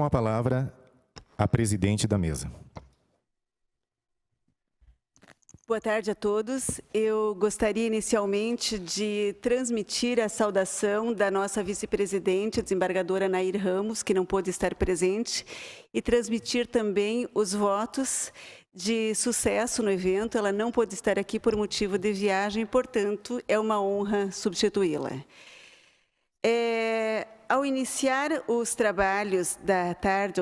a palavra a presidente da mesa. Boa tarde a todos. Eu gostaria inicialmente de transmitir a saudação da nossa vice-presidente, a desembargadora Nair Ramos, que não pôde estar presente, e transmitir também os votos de sucesso no evento. Ela não pôde estar aqui por motivo de viagem, portanto, é uma honra substituí-la. Ao iniciar os trabalhos da tarde,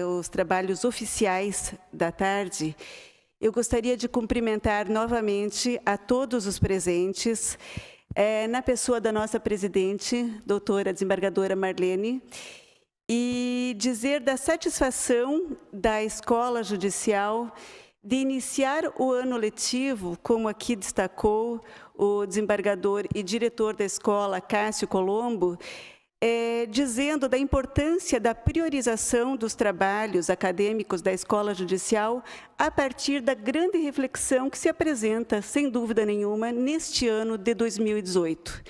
os trabalhos oficiais da tarde, eu gostaria de cumprimentar novamente a todos os presentes, na pessoa da nossa presidente, doutora desembargadora Marlene, e dizer da satisfação da Escola Judicial de iniciar o ano letivo, como aqui destacou o desembargador e diretor da escola, Cássio Colombo, dizendo da importância da priorização dos trabalhos acadêmicos da Escola Judicial a partir da grande reflexão que se apresenta, sem dúvida nenhuma, neste ano de 2018.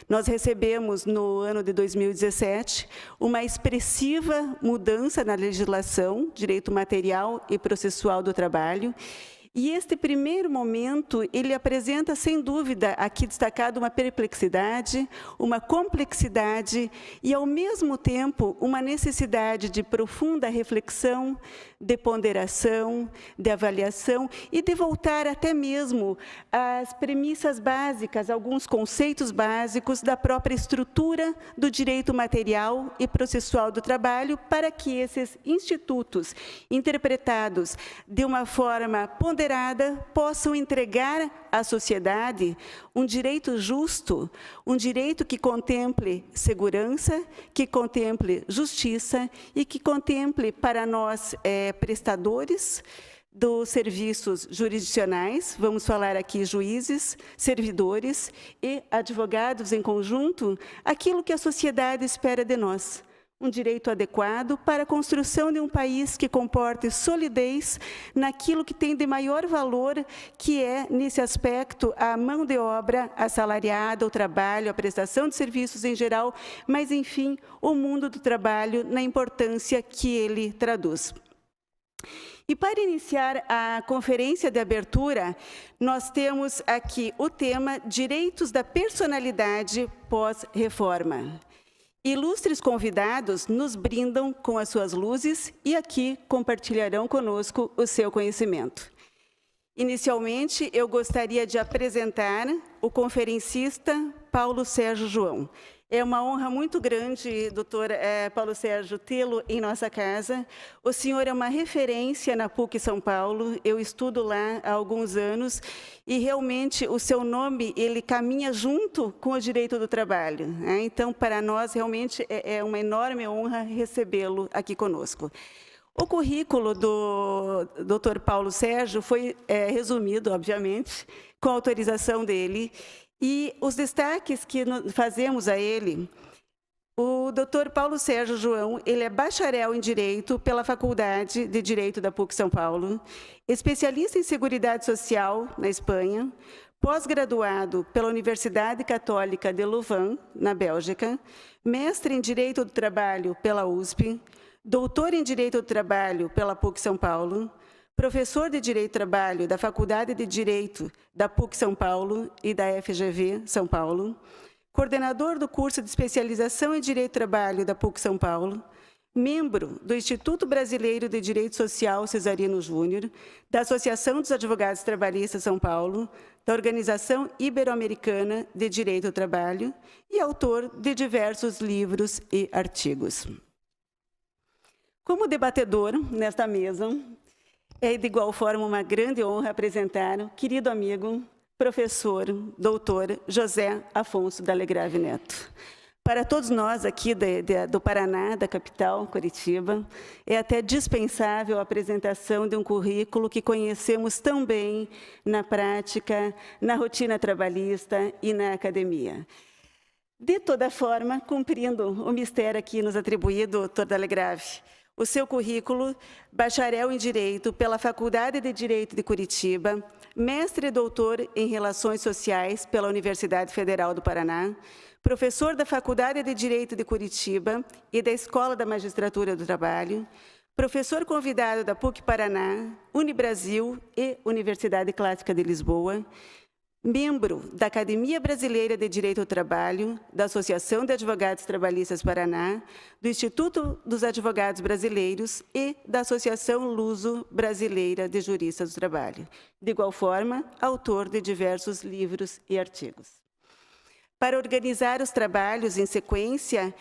Nós recebemos, no ano de 2017, uma expressiva mudança na legislação, direito material e processual do trabalho, e este primeiro momento, ele apresenta, sem dúvida, aqui destacado, uma perplexidade, uma complexidade e, ao mesmo tempo, uma necessidade de profunda reflexão, de ponderação, de avaliação e de voltar até mesmo às premissas básicas, alguns conceitos básicos da própria estrutura do direito material e processual do trabalho, para que esses institutos, interpretados de uma forma ponderada, possam entregar à sociedade um direito justo, um direito que contemple segurança, que contemple justiça e que contemple para nós, prestadores dos serviços jurisdicionais, vamos falar aqui juízes, servidores e advogados em conjunto, aquilo que a sociedade espera de nós. Um direito adequado para a construção de um país que comporte solidez naquilo que tem de maior valor, que é, nesse aspecto, a mão de obra assalariada, o trabalho, a prestação de serviços em geral, mas, enfim, o mundo do trabalho na importância que ele traduz. E para iniciar a conferência de abertura, nós temos aqui o tema Direitos da Personalidade pós-reforma. Ilustres convidados nos brindam com as suas luzes e aqui compartilharão conosco o seu conhecimento. Inicialmente, eu gostaria de apresentar o conferencista Paulo Sérgio João. É uma honra muito grande, doutor Paulo Sérgio, tê-lo em nossa casa. O senhor é uma referência na PUC São Paulo, eu estudo lá há alguns anos, e realmente o seu nome, ele caminha junto com o direito do trabalho, né? Então, para nós, realmente é uma enorme honra recebê-lo aqui conosco. O currículo do doutor Paulo Sérgio foi resumido, obviamente, com a autorização dele. E os destaques que fazemos a ele, o doutor Paulo Sérgio João, ele é bacharel em Direito pela Faculdade de Direito da PUC São Paulo, especialista em Seguridade Social na Espanha, pós-graduado pela Universidade Católica de Louvain, na Bélgica, mestre em Direito do Trabalho pela USP, doutor em Direito do Trabalho pela PUC São Paulo, professor de Direito do Trabalho da Faculdade de Direito da PUC São Paulo e da FGV São Paulo, coordenador do curso de especialização em Direito do Trabalho da PUC São Paulo, membro do Instituto Brasileiro de Direito Social Cesarino Júnior, da Associação dos Advogados Trabalhistas São Paulo, da Organização Ibero-Americana de Direito do Trabalho e autor de diversos livros e artigos. Como debatedor nesta mesa, é de igual forma uma grande honra apresentar o querido amigo, professor, doutor José Afonso D'Alegrave Neto. Para todos nós aqui do Paraná, da capital, Curitiba, é até dispensável a apresentação de um currículo que conhecemos tão bem na prática, na rotina trabalhista e na academia. De toda forma, cumprindo o mistério aqui nos atribuído, doutor D'Alegrave, O seu currículo: bacharel em Direito pela Faculdade de Direito de Curitiba, mestre e doutor em Relações Sociais pela Universidade Federal do Paraná, professor da Faculdade de Direito de Curitiba e da Escola da Magistratura do Trabalho, professor convidado da PUC-Paraná, Unibrasil e Universidade Clássica de Lisboa, membro da Academia Brasileira de Direito ao Trabalho, da Associação de Advogados Trabalhistas Paraná, do Instituto dos Advogados Brasileiros e da Associação Luso-Brasileira de Juristas do Trabalho. De igual forma, autor de diversos livros e artigos. Para organizar os trabalhos em sequência,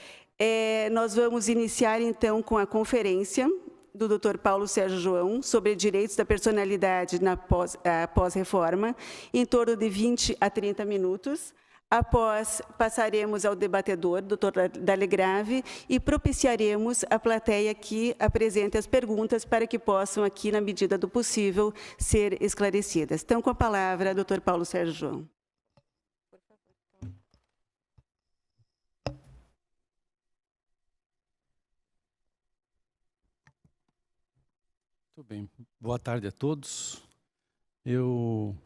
nós vamos iniciar, então, com a conferência do Dr. Paulo Sérgio João sobre direitos da personalidade na pós-reforma, em torno de 20 a 30 minutos. Após, passaremos ao debatedor, Dr. Dalegrave, e propiciaremos a plateia que apresente as perguntas para que possam, aqui, na medida do possível, ser esclarecidas. Então, com a palavra, Dr. Paulo Sérgio João. Muito bem. Boa tarde a todos. Eu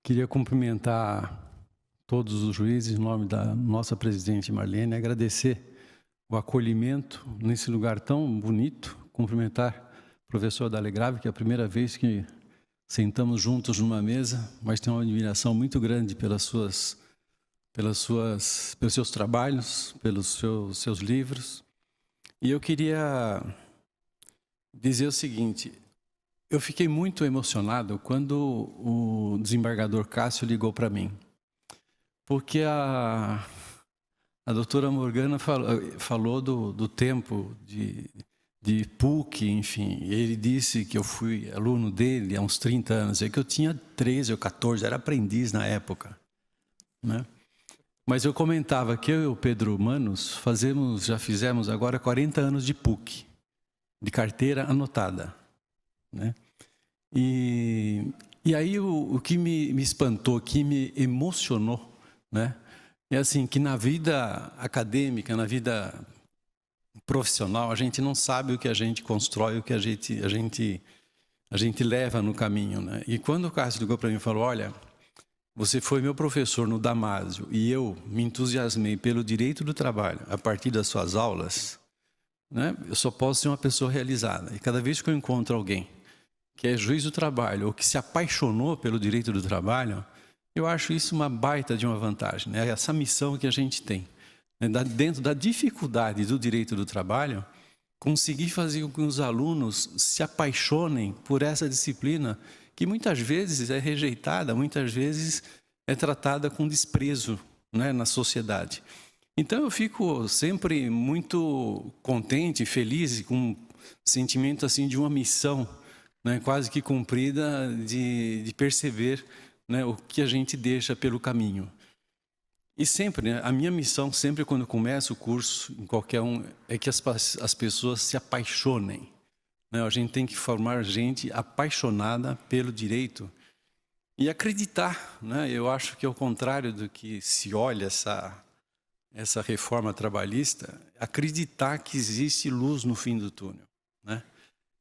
queria cumprimentar todos os juízes em nome da nossa presidente Marlene, agradecer o acolhimento nesse lugar tão bonito, cumprimentar o professor Dalegrave, que é a primeira vez que sentamos juntos numa mesa, mas tenho uma admiração muito grande pelos seus trabalhos, pelos seus livros. E eu queria dizer o seguinte: eu fiquei muito emocionado quando o desembargador Cássio ligou para mim, porque a doutora Morgana falou do tempo de PUC, enfim. Ele disse que eu fui aluno dele há uns 30 anos, que eu tinha 13 ou 14, era aprendiz na época, né? Mas eu comentava que eu e o Pedro Manos já fizemos agora 40 anos de PUC, de carteira anotada, né? E aí o que me espantou, que me emocionou, né, é assim, que na vida acadêmica, na vida profissional, a gente não sabe o que a gente constrói, o que a gente leva no caminho, né? E quando o Cássio ligou para mim e falou: olha, você foi meu professor no Damásio e eu me entusiasmei pelo direito do trabalho a partir das suas aulas, né? Eu só posso ser uma pessoa realizada. E cada vez que eu encontro alguém que é juiz do trabalho ou que se apaixonou pelo direito do trabalho, eu acho isso uma baita de uma vantagem, né? Essa missão que a gente tem, né? Dentro da dificuldade do direito do trabalho, conseguir fazer com que os alunos se apaixonem por essa disciplina que muitas vezes é rejeitada, muitas vezes é tratada com desprezo, né, na sociedade. Então, eu fico sempre muito contente, feliz, e com um sentimento assim de uma missão, né, quase que cumprida, de perceber, né, o que a gente deixa pelo caminho. E sempre, né, a minha missão, sempre quando eu começo o curso, em qualquer um, é que as pessoas se apaixonem, né? A gente tem que formar gente apaixonada pelo direito e acreditar, né? Eu acho que, ao contrário do que se olha essa reforma trabalhista, acreditar que existe luz no fim do túnel, né?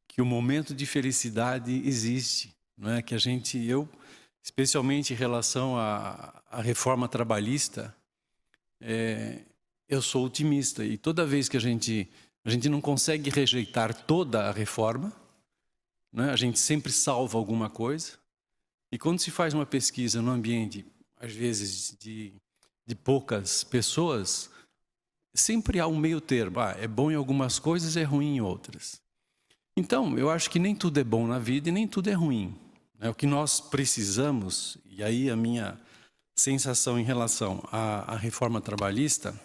Que o momento de felicidade existe, né? Que eu, especialmente em relação à reforma trabalhista, eu sou otimista, e toda vez que a gente não consegue rejeitar toda a reforma, né? A gente sempre salva alguma coisa, e quando se faz uma pesquisa no ambiente, às vezes, de poucas pessoas, sempre há um meio termo. É bom em algumas coisas, é ruim em outras. Então, eu acho que nem tudo é bom na vida e nem tudo é ruim. O que nós precisamos, e aí a minha sensação em relação à reforma trabalhista,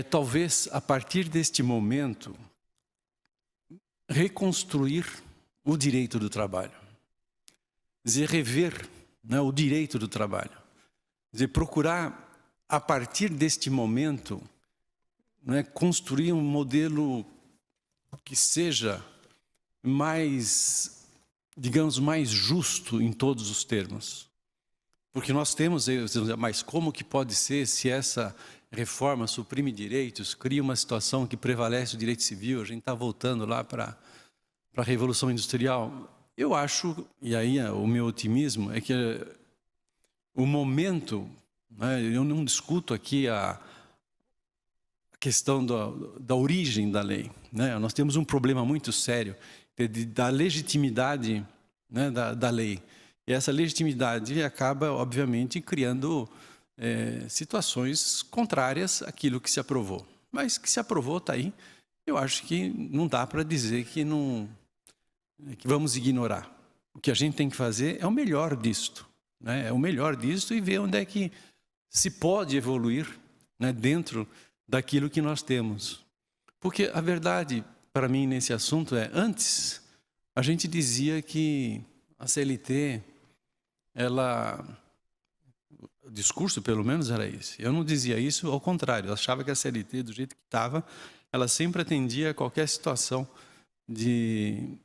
talvez, a partir deste momento, reconstruir o direito do trabalho. Dizer, rever, né, o direito do trabalho. Dizer, procurar, a partir deste momento, né, construir um modelo que seja mais, digamos, mais justo em todos os termos. Porque nós temos, mas como que pode ser se essa reforma, suprime direitos, cria uma situação que prevalece o direito civil, a gente está voltando lá para a Revolução Industrial. Eu acho, e aí o meu otimismo, é que o momento, né, eu não discuto aqui a questão da origem da lei, né? Nós temos um problema muito sério da legitimidade, né, da lei. E essa legitimidade acaba, obviamente, criando situações contrárias àquilo que se aprovou. Mas que se aprovou está aí. Eu acho que não dá para dizer que vamos ignorar. O que a gente tem que fazer é o melhor disto, né? É o melhor disto e ver onde é que se pode evoluir, né, dentro daquilo que nós temos. Porque a verdade, para mim, nesse assunto antes, a gente dizia que a CLT, o discurso, pelo menos, era esse. Eu não dizia isso, ao contrário. Eu achava que a CLT, do jeito que estava, ela sempre atendia a qualquer situação de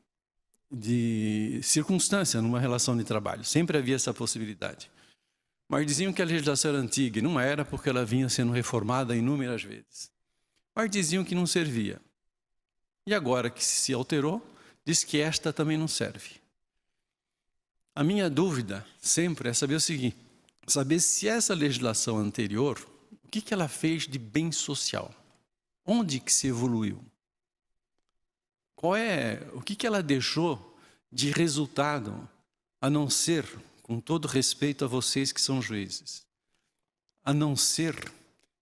circunstância numa relação de trabalho. Sempre havia essa possibilidade. Mas diziam que a legislação era antiga, e não era, porque ela vinha sendo reformada inúmeras vezes. Mas diziam que não servia. E agora que se alterou, diz que esta também não serve. A minha dúvida sempre é saber o seguinte: saber se essa legislação anterior, o que ela fez de bem social? Onde que se evoluiu? O que ela deixou de resultado, a não ser, com todo respeito a vocês que são juízes, a não ser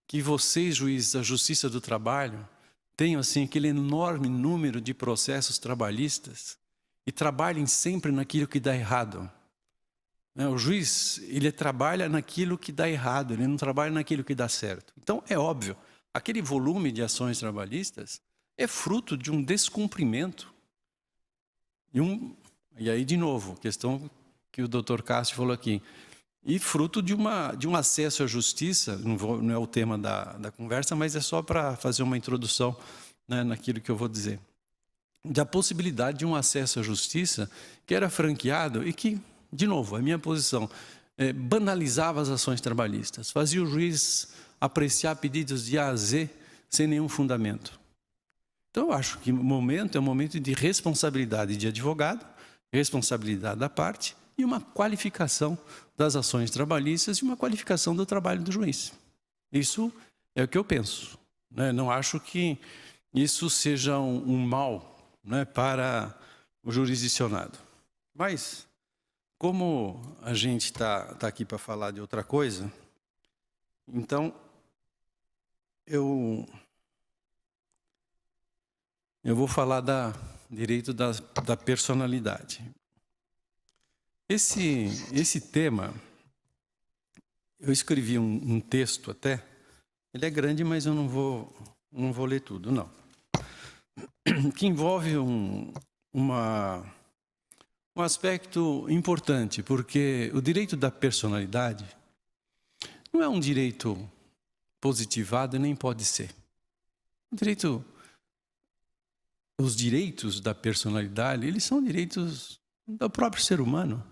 que vocês, juízes da Justiça do Trabalho, tenham assim aquele enorme número de processos trabalhistas e trabalhem sempre naquilo que dá errado. O juiz, ele trabalha naquilo que dá errado, ele não trabalha naquilo que dá certo. Então, é óbvio, aquele volume de ações trabalhistas é fruto de um descumprimento. E aí, de novo, questão que o Dr. Cássio falou aqui, e fruto de um acesso à justiça, não é o tema da conversa, mas é só para fazer uma introdução, né, naquilo que eu vou dizer. Da possibilidade de um acesso à justiça que era franqueado e que, de novo, a minha posição, banalizava as ações trabalhistas, fazia o juiz apreciar pedidos de A a Z sem nenhum fundamento. Então, eu acho que o momento é um momento de responsabilidade de advogado, responsabilidade da parte e uma qualificação das ações trabalhistas e uma qualificação do trabalho do juiz. Isso é o que eu penso, né? Não acho que isso seja um mal, né, para o jurisdicionado. Mas, como a gente está aqui para falar de outra coisa, então eu vou falar direito da personalidade. Esse tema, eu escrevi um texto até, ele é grande, mas eu não vou ler tudo, não. Que envolve um aspecto importante, porque o direito da personalidade não é um direito positivado e nem pode ser. Os direitos da personalidade, eles são direitos do próprio ser humano.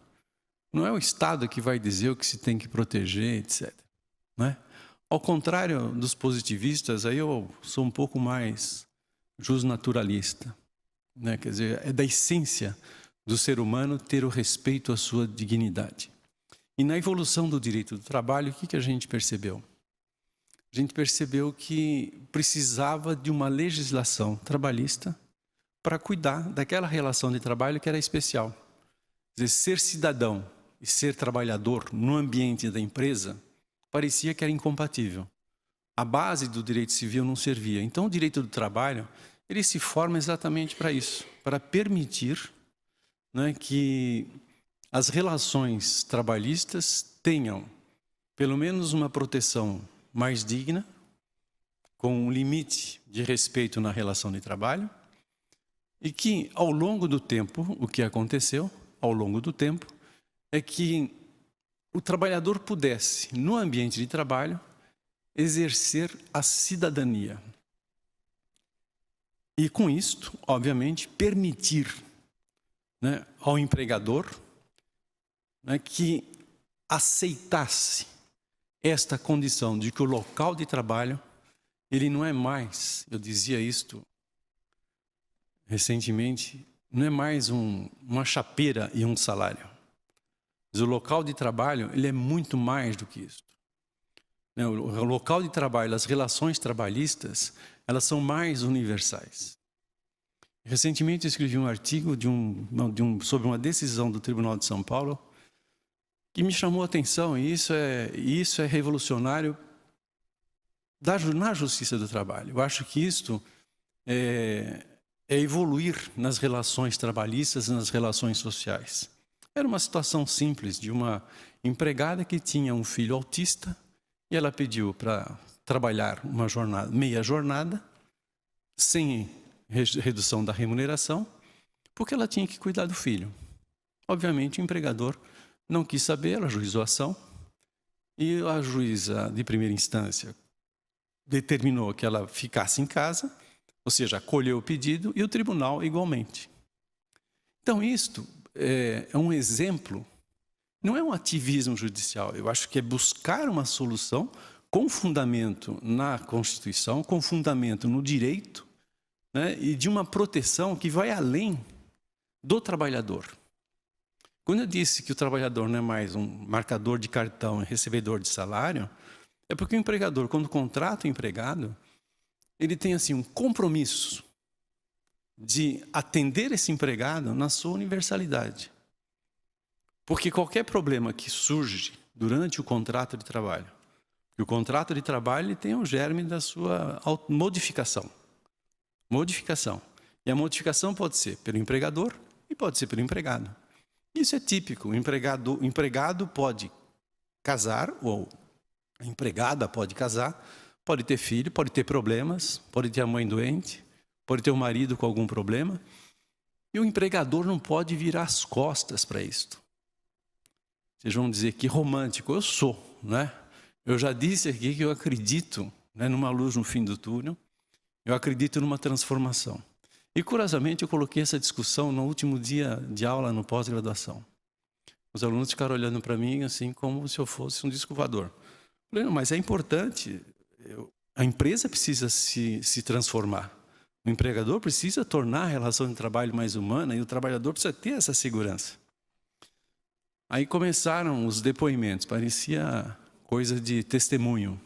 Não é o Estado que vai dizer o que se tem que proteger, etc. Não é? Ao contrário dos positivistas, aí eu sou um pouco mais justnaturalista, né? Quer dizer, é da essência do ser humano ter o respeito à sua dignidade. E na evolução do direito do trabalho, o que a gente percebeu? A gente percebeu que precisava de uma legislação trabalhista para cuidar daquela relação de trabalho que era especial. Quer dizer, ser cidadão e ser trabalhador no ambiente da empresa parecia que era incompatível. A base do direito civil não servia. Então, o direito do trabalho, ele se forma exatamente para isso, para permitir, né, que as relações trabalhistas tenham pelo menos uma proteção mais digna, com um limite de respeito na relação de trabalho, e que, ao longo do tempo, o que aconteceu, ao longo do tempo, é que o trabalhador pudesse, no ambiente de trabalho, exercer a cidadania. E, com isto, obviamente, permitir, né, ao empregador, né, que aceitasse esta condição de que o local de trabalho, ele não é mais, eu dizia isto recentemente, não é mais uma chapeira e um salário. Mas o local de trabalho, ele é muito mais do que isso. O local de trabalho, as relações trabalhistas, elas são mais universais. Recentemente eu escrevi um artigo sobre uma decisão do Tribunal de São Paulo que me chamou a atenção, e isso é revolucionário na justiça do trabalho. Eu acho que isto é evoluir nas relações trabalhistas, nas relações sociais. Era uma situação simples de uma empregada que tinha um filho autista e ela pediu para trabalhar uma jornada, meia jornada, sem redução da remuneração, porque ela tinha que cuidar do filho. Obviamente, o empregador não quis saber, ela ajuizou a ação, e a juíza de primeira instância determinou que ela ficasse em casa, ou seja, acolheu o pedido, e o tribunal igualmente. Então, isto é um exemplo, não é um ativismo judicial, eu acho que é buscar uma solução com fundamento na Constituição, com fundamento no direito, né, e de uma proteção que vai além do trabalhador. Quando eu disse que o trabalhador não é mais um marcador de cartão e recebedor de salário, é porque o empregador, quando contrata o empregado, ele tem assim um compromisso de atender esse empregado na sua universalidade. Porque qualquer problema que surge durante o contrato de trabalho, e o contrato de trabalho ele tem o germe da sua modificação. Modificação. E a modificação pode ser pelo empregador e pode ser pelo empregado. Isso é típico. O empregado pode casar, ou a empregada pode casar, pode ter filho, pode ter problemas, pode ter a mãe doente, pode ter o marido com algum problema. E o empregador não pode virar as costas para isto. Vocês vão dizer que romântico. Eu sou, né? Eu já disse aqui que eu acredito, né, numa luz no fim do túnel. Eu acredito numa transformação. E, curiosamente, eu coloquei essa discussão no último dia de aula no pós-graduação. Os alunos ficaram olhando para mim assim como se eu fosse um disco voador. Eu falei, não, mas é importante. A empresa precisa se transformar. O empregador precisa tornar a relação de trabalho mais humana e o trabalhador precisa ter essa segurança. Aí começaram os depoimentos, parecia coisa de testemunho.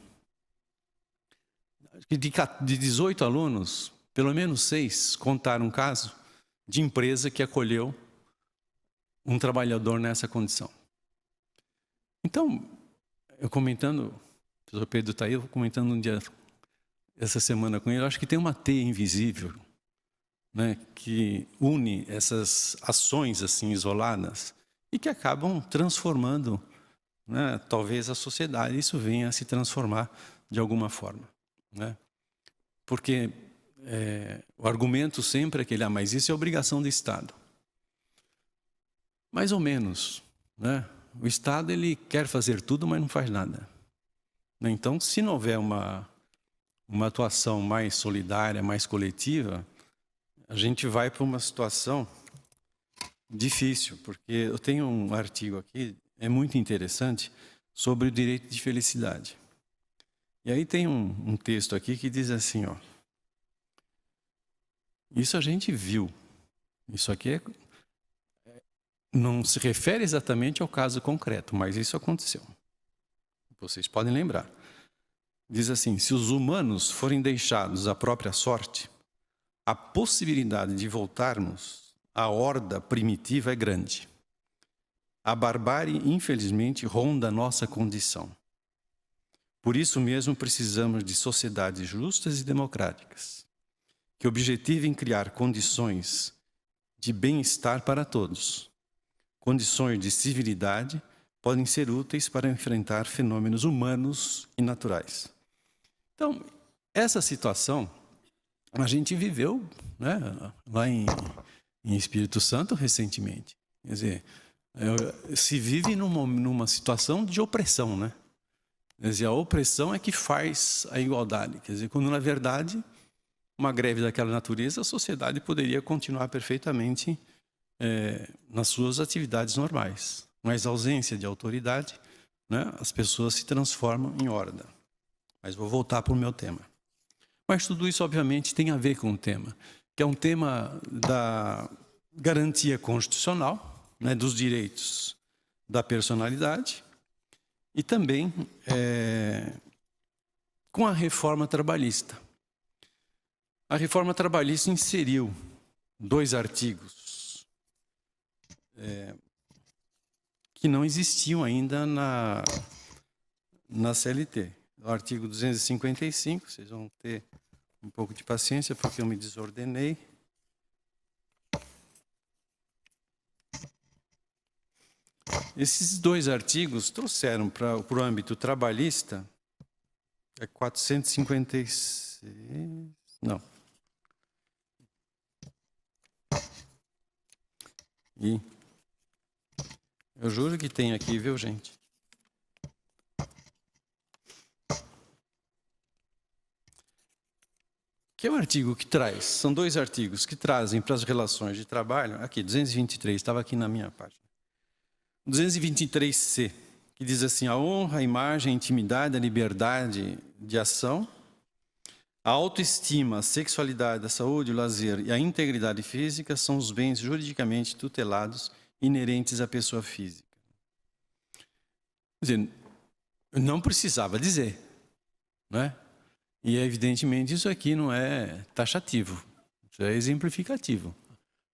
De 18 alunos, pelo menos 6 contaram um caso de empresa que acolheu um trabalhador nessa condição. Então, eu comentando, o professor Pedro está aí, eu comentando um dia, essa semana com ele, eu acho que tem uma teia invisível, né, que une essas ações assim isoladas e que acabam transformando, né, talvez a sociedade, isso venha a se transformar de alguma forma, né? Porque o argumento sempre é que mas isso é obrigação do Estado. Mais ou menos, né? O Estado ele quer fazer tudo, mas não faz nada. Então, se não houver uma atuação mais solidária, mais coletiva, a gente vai para uma situação difícil, porque eu tenho um artigo aqui, é muito interessante, sobre o direito de felicidade. E aí tem um texto aqui que diz assim, ó, isso a gente viu, isso aqui não se refere exatamente ao caso concreto, mas isso aconteceu. Vocês podem lembrar. Diz assim, se os humanos forem deixados à própria sorte, a possibilidade de voltarmos à horda primitiva é grande. A barbárie, infelizmente, ronda a nossa condição. Por isso mesmo precisamos de sociedades justas e democráticas, que objetivem criar condições de bem-estar para todos. Condições de civilidade podem ser úteis para enfrentar fenômenos humanos e naturais. Então, essa situação a gente viveu, né, lá em Espírito Santo recentemente. Quer dizer, se vive numa situação de opressão, né? Quer dizer, a opressão é que faz a igualdade. Quer dizer, quando na verdade uma greve daquela natureza, a sociedade poderia continuar perfeitamente nas suas atividades normais. Mas a ausência de autoridade né, as pessoas se transformam em horda. Mas vou voltar para o meu tema. Mas tudo isso, obviamente, tem a ver com o tema, que é um tema da garantia constitucional, né, dos direitos da personalidade e também com a reforma trabalhista. A reforma trabalhista inseriu 2 artigos que não existiam ainda na CLT. O artigo 255, vocês vão ter um pouco de paciência, porque eu me desordenei. Esses 2 artigos trouxeram para o âmbito trabalhista 456... Não. E eu juro que tem aqui, viu, gente? Que é o artigo que traz, são 2 artigos que trazem para as relações de trabalho, aqui, 223, estava aqui na minha página. 223C, que diz assim: a honra, a imagem, a intimidade, a liberdade de ação, a autoestima, a sexualidade, a saúde, o lazer e a integridade física são os bens juridicamente tutelados inerentes à pessoa física. Quer dizer, não precisava dizer, não é? E, evidentemente, isso aqui não é taxativo, isso é exemplificativo.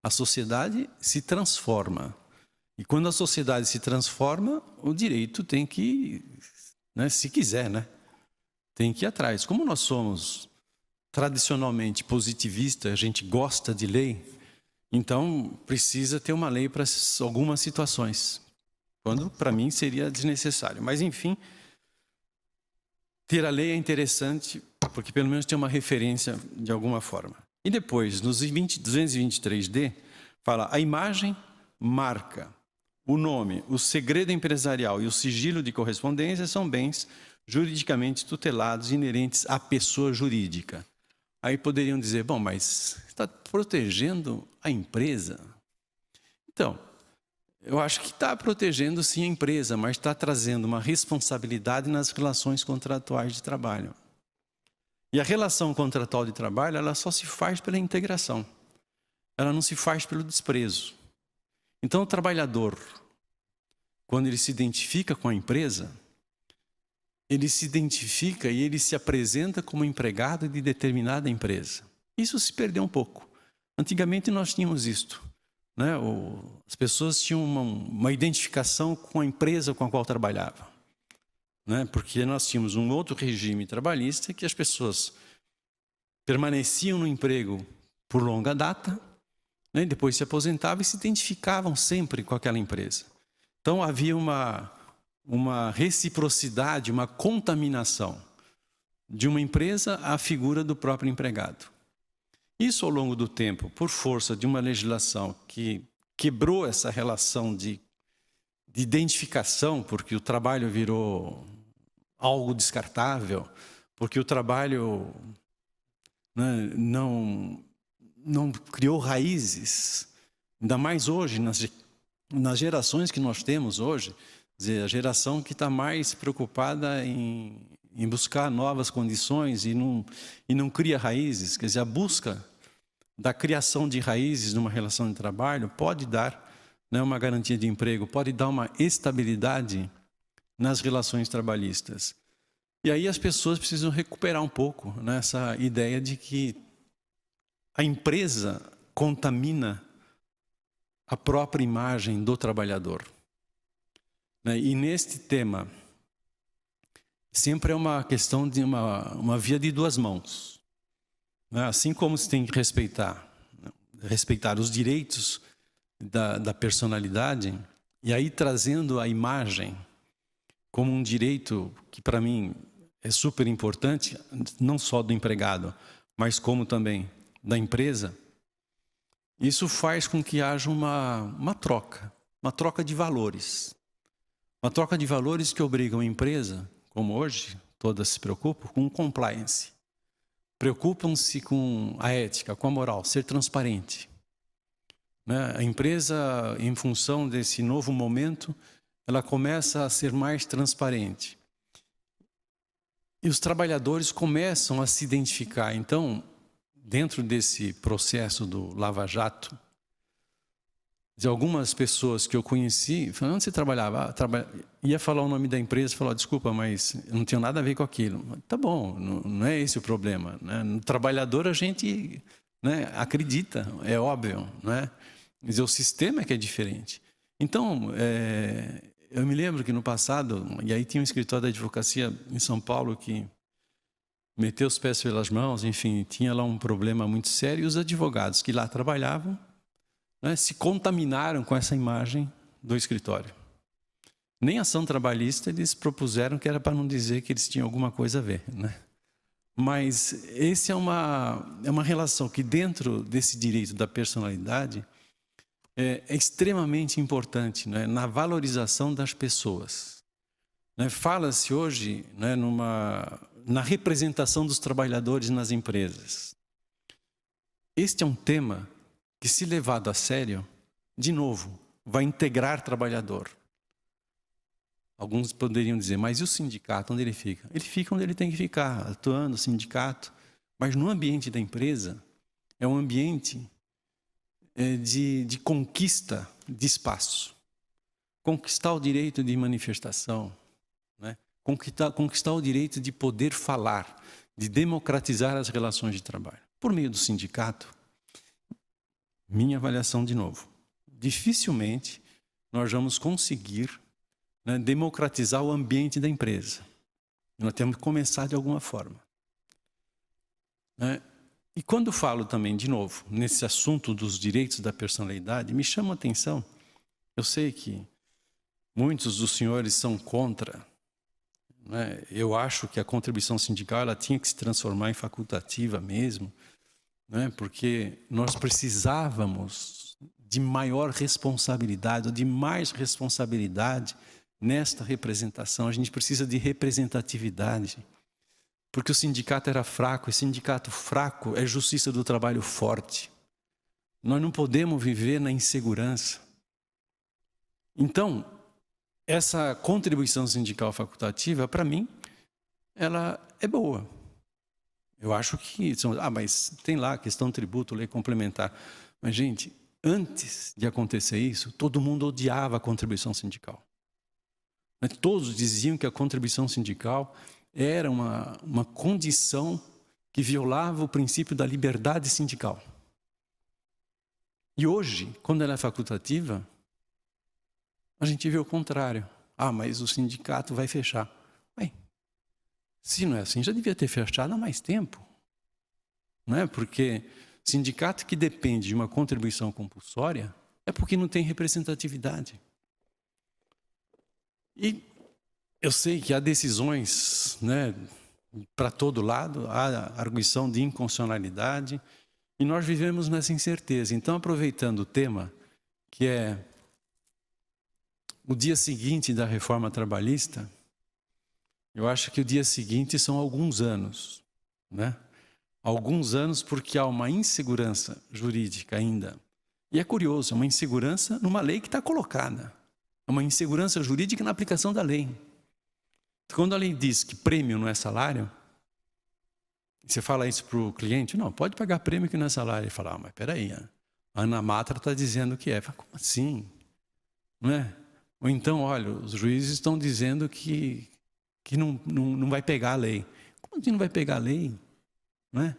A sociedade se transforma. E quando a sociedade se transforma, o direito tem que, né, se quiser, né, tem que ir atrás. Como nós somos tradicionalmente positivistas, a gente gosta de lei, então precisa ter uma lei para algumas situações, quando para mim seria desnecessário. Mas, enfim, ter a lei é interessante, porque pelo menos tem uma referência de alguma forma. E depois, nos 223D, fala: a imagem, marca, o nome, o segredo empresarial e o sigilo de correspondência são bens juridicamente tutelados e inerentes à pessoa jurídica. Aí poderiam dizer: bom, mas está protegendo a empresa? Então, eu acho que está protegendo sim a empresa, mas está trazendo uma responsabilidade nas relações contratuais de trabalho. E a relação contratual de trabalho, ela só se faz pela integração. Ela não se faz pelo desprezo. Então, o trabalhador, quando ele se identifica com a empresa, ele se identifica e ele se apresenta como empregado de determinada empresa. Isso se perdeu um pouco. Antigamente nós tínhamos isto, né? As pessoas tinham uma identificação com a empresa com a qual trabalhavam, né? Porque nós tínhamos um outro regime trabalhista que as pessoas permaneciam no emprego por longa data, né? Depois se aposentavam e se identificavam sempre com aquela empresa. Então havia uma reciprocidade, uma contaminação de uma empresa à figura do próprio empregado. Isso, ao longo do tempo, por força de uma legislação que quebrou essa relação de identificação, porque o trabalho virou algo descartável, porque o trabalho, né, não criou raízes, ainda mais hoje, nas gerações que nós temos hoje. Quer dizer, a geração que está mais preocupada em buscar novas condições e não cria raízes. Quer dizer, a busca da criação de raízes numa relação de trabalho pode dar, né, uma garantia de emprego, pode dar uma estabilidade nas relações trabalhistas. E aí as pessoas precisam recuperar um pouco nessa ideia de que a empresa contamina a própria imagem do trabalhador. E neste tema, sempre é uma questão de uma via de 2 mãos. Assim como se tem que respeitar os direitos da personalidade, e aí trazendo a imagem como um direito que, para mim, é super importante, não só do empregado, mas como também da empresa, isso faz com que haja uma troca de valores. Uma troca de valores que obriga uma empresa, como hoje, todas se preocupam, com compliance. Preocupam-se com a ética, com a moral, ser transparente. A empresa, em função desse novo momento, ela começa a ser mais transparente. E os trabalhadores começam a se identificar. Então, dentro desse processo do Lava Jato, de algumas pessoas que eu conheci, falando, onde você trabalhava? Ia falar o nome da empresa, falou, desculpa, mas eu não tenho nada a ver com aquilo. Tá bom, não é esse o problema, né? No trabalhador a gente, né, acredita, é óbvio, né? Mas o sistema é que é diferente. Então, eu me lembro que no passado, e aí tinha um escritório da advocacia em São Paulo que meteu os pés pelas mãos, enfim, tinha lá um problema muito sério, e os advogados que lá trabalhavam, né, se contaminaram com essa imagem do escritório. Nem ação trabalhista eles propuseram, que era para não dizer que eles tinham alguma coisa a ver, né? Mas essa é uma relação que dentro desse direito da personalidade é extremamente importante, né, na valorização das pessoas. Né, fala-se hoje, né, na representação dos trabalhadores nas empresas. Este é um tema que, se levado a sério, de novo, vai integrar trabalhador. Alguns poderiam dizer, mas e o sindicato, onde ele fica? Ele fica onde ele tem que ficar, atuando no sindicato. Mas no ambiente da empresa, é um ambiente de conquista de espaço. Conquistar o direito de manifestação, né? Conquistar o direito de poder falar, de democratizar as relações de trabalho. Por meio do sindicato, minha avaliação de novo, dificilmente nós vamos conseguir, né, democratizar o ambiente da empresa. Nós temos que começar de alguma forma. Né? E quando falo também, de novo, nesse assunto dos direitos da personalidade, me chama a atenção, eu sei que muitos dos senhores são contra, né? Eu acho que a contribuição sindical ela tinha que se transformar em facultativa mesmo, né? Porque nós precisávamos de maior responsabilidade, ou de mais responsabilidade nesta representação. A gente precisa de representatividade, porque o sindicato era fraco, e sindicato fraco é justiça do trabalho forte. Nós não podemos viver na insegurança. Então, essa contribuição sindical facultativa, para mim, ela é boa. Eu acho que... mas tem lá a questão tributo, lei complementar. Mas, gente, antes de acontecer isso, todo mundo odiava a contribuição sindical. Todos diziam que a contribuição sindical era uma condição que violava o princípio da liberdade sindical. E hoje, quando ela é facultativa, a gente vê o contrário. Mas o sindicato vai fechar. Bem, se não é assim, já devia ter fechado há mais tempo. Não é? Porque sindicato que depende de uma contribuição compulsória é porque não tem representatividade. E eu sei que há decisões, né, para todo lado, há arguição de inconstitucionalidade, e nós vivemos nessa incerteza. Então, aproveitando o tema, que é o dia seguinte da reforma trabalhista, eu acho que o dia seguinte são alguns anos, né? Alguns anos porque há uma insegurança jurídica ainda. E é curioso, é uma insegurança numa lei que está colocada. É uma insegurança jurídica na aplicação da lei. Quando a lei diz que prêmio não é salário, você fala isso para o cliente, não, pode pagar prêmio que não é salário. Ele fala, mas peraí, a Ana Matra está dizendo que é. Fala, como assim? Não é? Ou então, olha, os juízes estão dizendo que não vai pegar a lei. Como que não vai pegar a lei? Não é?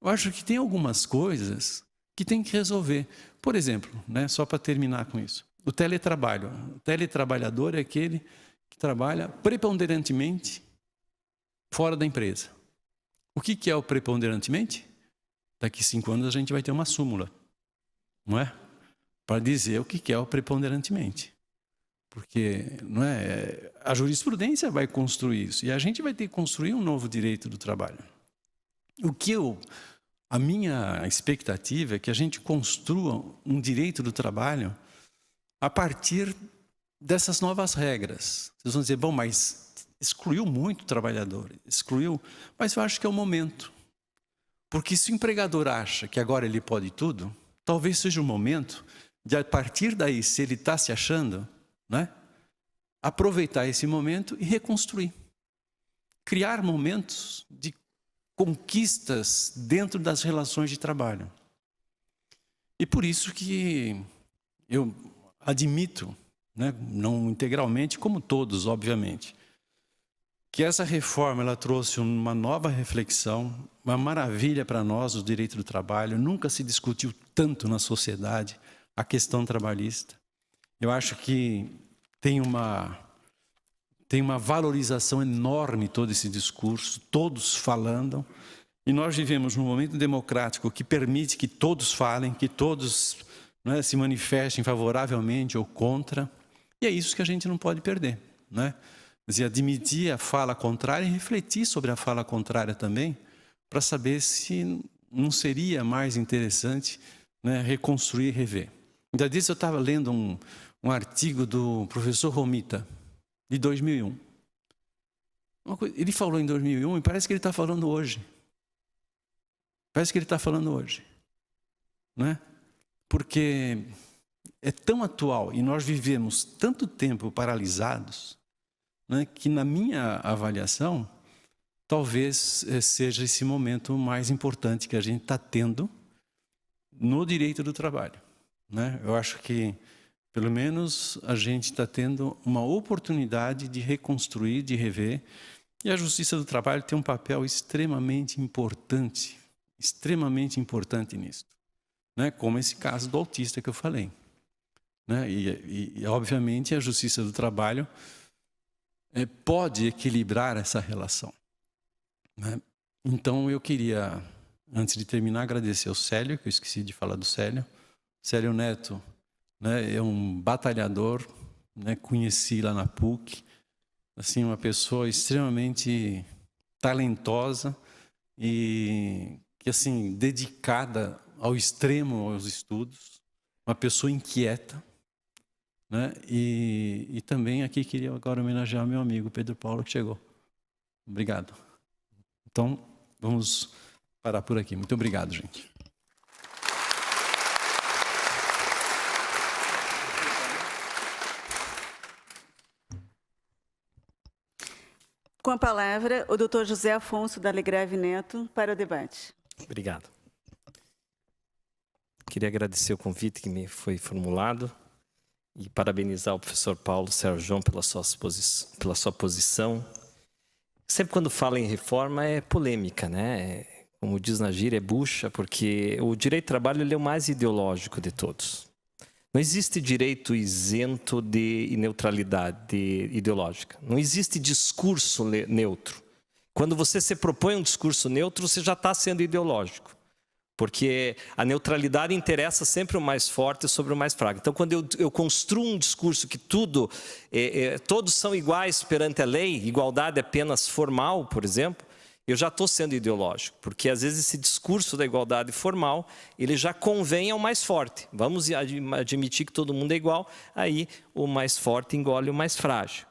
Eu acho que tem algumas coisas que tem que resolver. Por exemplo, né, só para terminar com isso, o teletrabalho. O teletrabalhador é aquele que trabalha preponderantemente fora da empresa. O que é o preponderantemente? Daqui 5 anos a gente vai ter uma súmula, não é? Para dizer o que é o preponderantemente. Porque não é, a jurisprudência vai construir isso e a gente vai ter que construir um novo direito do trabalho. A minha expectativa é que a gente construa um direito do trabalho a partir dessas novas regras. Vocês vão dizer, bom, mas excluiu muito o trabalhador, excluiu, mas eu acho que é o momento. Porque se o empregador acha que agora ele pode tudo, talvez seja o momento de, a partir daí, se ele está se achando, né, aproveitar esse momento e reconstruir. Criar momentos de conquistas dentro das relações de trabalho. E por isso que eu admito, né, não integralmente, como todos, obviamente, que essa reforma ela trouxe uma nova reflexão, uma maravilha para nós, o direito do trabalho. Nunca se discutiu tanto na sociedade a questão trabalhista. Eu acho que tem uma valorização enorme todo esse discurso, todos falando. E nós vivemos num momento democrático que permite que todos falem, que todos, né, se manifestem favoravelmente ou contra. E é isso que a gente não pode perder, né? Quer dizer, admitir a fala contrária e refletir sobre a fala contrária também, para saber se não seria mais interessante, né, reconstruir e rever. Ainda disso eu estava lendo um artigo do professor Romita, de 2001. Ele falou em 2001 e parece que ele está falando hoje. Parece que ele está falando hoje, né? Porque é tão atual e nós vivemos tanto tempo paralisados, né, que na minha avaliação, talvez seja esse momento mais importante que a gente está tendo no direito do trabalho, né? Eu acho que, pelo menos, a gente está tendo uma oportunidade de reconstruir, de rever, e a Justiça do Trabalho tem um papel extremamente importante nisso, né? Como esse caso do autista que eu falei, né? E obviamente, a Justiça do Trabalho pode equilibrar essa relação, né? Então, eu queria, antes de terminar, agradecer ao Célio, que eu esqueci de falar do Célio. Célio Neto, né, é um batalhador, né, conheci lá na PUC, assim, uma pessoa extremamente talentosa e que, assim, dedicada ao extremo aos estudos, uma pessoa inquieta, né? E também aqui queria agora homenagear meu amigo Pedro Paulo, que chegou. Obrigado. Então, vamos parar por aqui. Muito obrigado, gente. Com a palavra, o Dr. José Afonso da Alegrave Neto para o debate. Obrigado. Queria agradecer o convite que me foi formulado e parabenizar o professor Paulo Sérgio João pela sua posição. Sempre quando fala em reforma é polêmica, né? Como diz na gíria, é bucha, porque o direito do trabalho ele é o mais ideológico de todos. Não existe direito isento de neutralidade ideológica. Não existe discurso neutro. Quando você se propõe um discurso neutro, você já está sendo ideológico. Porque a neutralidade interessa sempre o mais forte sobre o mais fraco. Então, quando eu construo um discurso que todos são iguais perante a lei, igualdade apenas formal, por exemplo, eu já estou sendo ideológico. Porque, às vezes, esse discurso da igualdade formal, ele já convém ao mais forte. Vamos admitir que todo mundo é igual, aí o mais forte engole o mais frágil.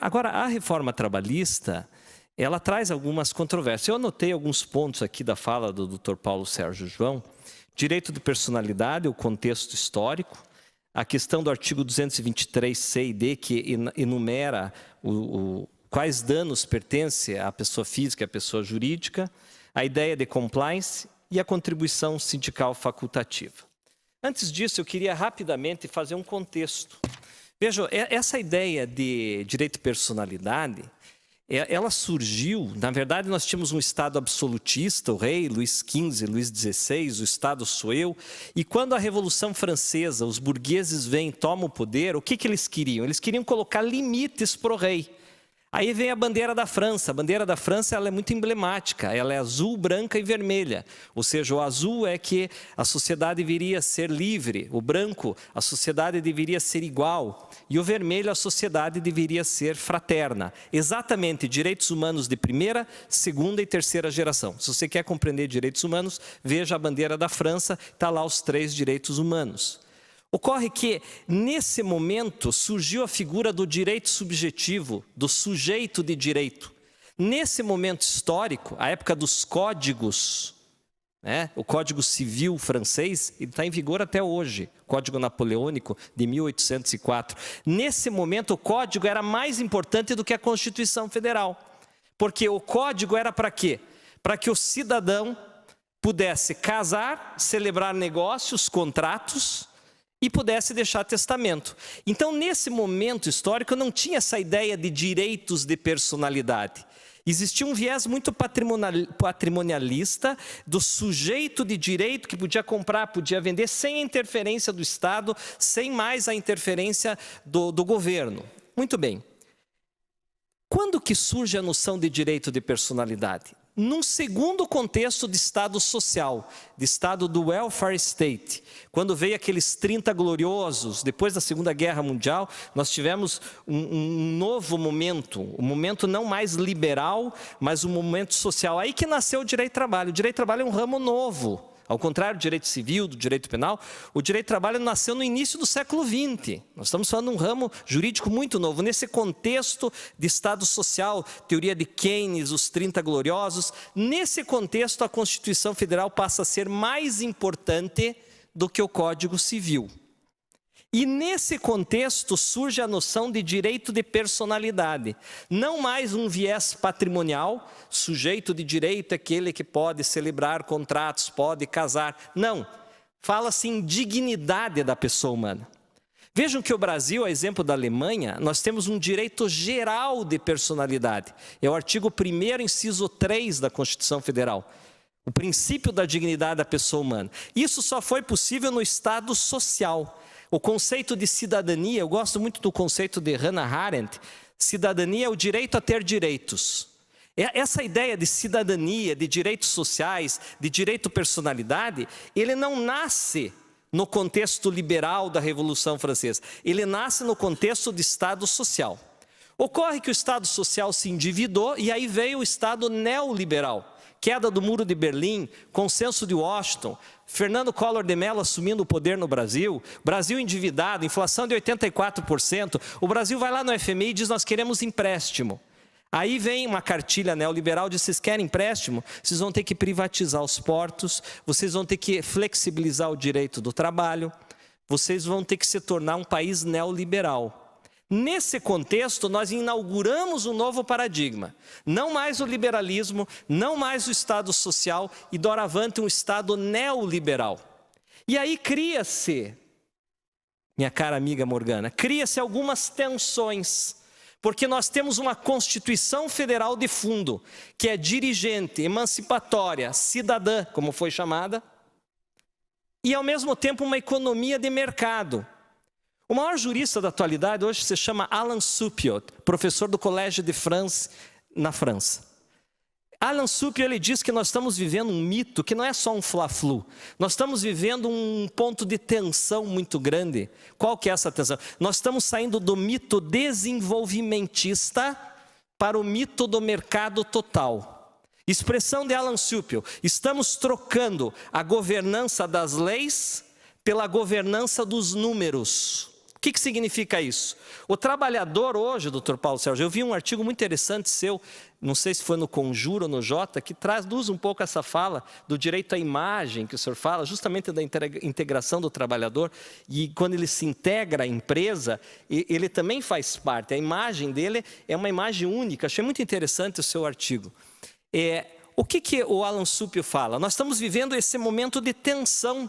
Agora, a reforma trabalhista, ela traz algumas controvérsias. Eu anotei alguns pontos aqui da fala do Dr. Paulo Sérgio João. Direito de personalidade, o contexto histórico. A questão do artigo 223C e D, que enumera quais danos pertencem à pessoa física e à pessoa jurídica. A ideia de compliance e a contribuição sindical facultativa. Antes disso, eu queria rapidamente fazer um contexto. Vejam, essa ideia de direito de personalidade, ela surgiu, na verdade nós tínhamos um Estado absolutista, o rei, Luís XV, Luís XVI, o Estado sou eu, e quando a Revolução Francesa, os burgueses vêm e tomam o poder, o que eles queriam? Eles queriam colocar limites para o rei. Aí vem a bandeira da França. A bandeira da França ela é muito emblemática. Ela é azul, branca e vermelha. Ou seja, o azul é que a sociedade deveria ser livre. O branco, a sociedade deveria ser igual. E o vermelho, a sociedade deveria ser fraterna. Exatamente, direitos humanos de primeira, segunda e terceira geração. Se você quer compreender direitos humanos, veja a bandeira da França, está lá os 3 direitos humanos. Ocorre que, nesse momento, surgiu a figura do direito subjetivo, do sujeito de direito. Nesse momento histórico, a época dos códigos né? O Código Civil francês está em vigor até hoje, Código Napoleônico de 1804. Nesse momento, o Código era mais importante do que a Constituição Federal, porque o Código era para quê? Para que o cidadão pudesse casar, celebrar negócios, contratos e pudesse deixar testamento. Então, nesse momento histórico, não tinha essa ideia de direitos de personalidade. Existia um viés muito patrimonialista do sujeito de direito que podia comprar, podia vender sem a interferência do Estado, sem mais a interferência do governo. Muito bem. Quando que surge a noção de direito de personalidade? Num segundo contexto de Estado social, de Estado do welfare state. Quando veio aqueles 30 gloriosos, depois da Segunda Guerra Mundial, nós tivemos um novo momento, um momento não mais liberal, mas um momento social. Aí que nasceu o direito do trabalho. O direito do trabalho é um ramo novo. Ao contrário do direito civil, do direito penal, o direito do trabalho nasceu no início do século XX. Nós estamos falando de um ramo jurídico muito novo. Nesse contexto de Estado social, teoria de Keynes, os 30 gloriosos, nesse contexto a Constituição Federal passa a ser mais importante do que o Código Civil. E nesse contexto surge a noção de direito de personalidade. Não mais um viés patrimonial, sujeito de direito é aquele que pode celebrar contratos, pode casar. Não, fala-se em dignidade da pessoa humana. Vejam que o Brasil, a exemplo da Alemanha, nós temos um direito geral de personalidade. É o artigo 1º, inciso 3 da Constituição Federal. O princípio da dignidade da pessoa humana. Isso só foi possível no Estado social. O conceito de cidadania, eu gosto muito do conceito de Hannah Arendt, cidadania é o direito a ter direitos. Essa ideia de cidadania, de direitos sociais, de direito à personalidade, ele não nasce no contexto liberal da Revolução Francesa, ele nasce no contexto de Estado social. Ocorre que o Estado social se endividou e aí veio o Estado neoliberal. Queda do Muro de Berlim, Consenso de Washington, Fernando Collor de Mello assumindo o poder no Brasil, Brasil endividado, inflação de 84%, o Brasil vai lá no FMI e diz nós queremos empréstimo. Aí vem uma cartilha neoliberal, diz vocês querem empréstimo? Vocês vão ter que privatizar os portos, vocês vão ter que flexibilizar o direito do trabalho, vocês vão ter que se tornar um país neoliberal. Nesse contexto, nós inauguramos um novo paradigma. Não mais o liberalismo, não mais o Estado social e, doravante, um Estado neoliberal. E aí cria-se, minha cara amiga Morgana, cria-se algumas tensões, porque nós temos uma Constituição Federal de fundo, que é dirigente, emancipatória, cidadã, como foi chamada, e, ao mesmo tempo, uma economia de mercado. O maior jurista da atualidade hoje se chama Alain Supiot, professor do Collège de France, na França. Alain Supiot, ele diz que nós estamos vivendo um mito que não é só um fla-flu. Nós estamos vivendo um ponto de tensão muito grande. Qual que é essa tensão? Nós estamos saindo do mito desenvolvimentista para o mito do mercado total. Expressão de Alain Supiot, estamos trocando a governança das leis pela governança dos números. O que significa isso? O trabalhador hoje, doutor Paulo Sérgio, eu vi um artigo muito interessante seu, não sei se foi no Conjuro ou no Jota, que traduz um pouco essa fala do direito à imagem que o senhor fala, justamente da integração do trabalhador, e quando ele se integra à empresa, ele também faz parte, a imagem dele é uma imagem única. Achei muito interessante o seu artigo. O que o Alain Supiot fala? Nós estamos vivendo esse momento de tensão,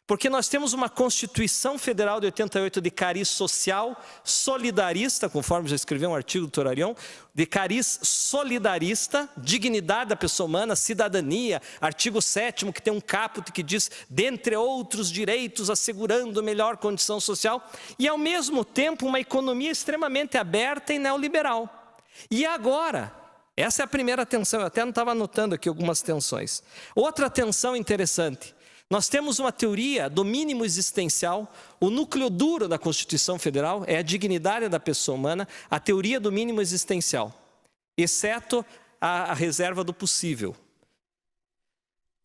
porque nós temos uma Constituição Federal de 88 de cariz social, solidarista, conforme já escreveu um artigo do Dr. Arion, de cariz solidarista, dignidade da pessoa humana, cidadania, artigo 7º, que tem um caput que diz, dentre outros direitos, assegurando melhor condição social, e ao mesmo tempo uma economia extremamente aberta e neoliberal. E agora, essa é a primeira tensão, eu até não estava anotando aqui algumas tensões. Outra tensão interessante. Nós temos uma teoria do mínimo existencial, o núcleo duro da Constituição Federal é a dignidade da pessoa humana, a teoria do mínimo existencial, exceto a reserva do possível.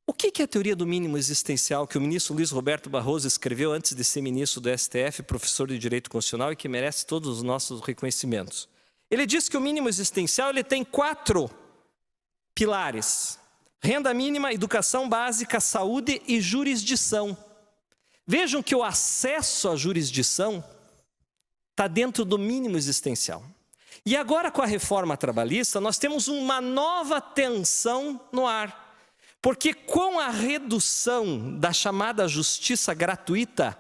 O que é a teoria do mínimo existencial que o ministro Luiz Roberto Barroso escreveu antes de ser ministro do STF, professor de Direito Constitucional e que merece todos os nossos reconhecimentos? Ele diz que o mínimo existencial ele tem 4 pilares: Renda mínima, educação básica, saúde e jurisdição. Vejam que o acesso à jurisdição está dentro do mínimo existencial. E agora, com a reforma trabalhista, nós temos uma nova tensão no ar. Porque com a redução da chamada justiça gratuita,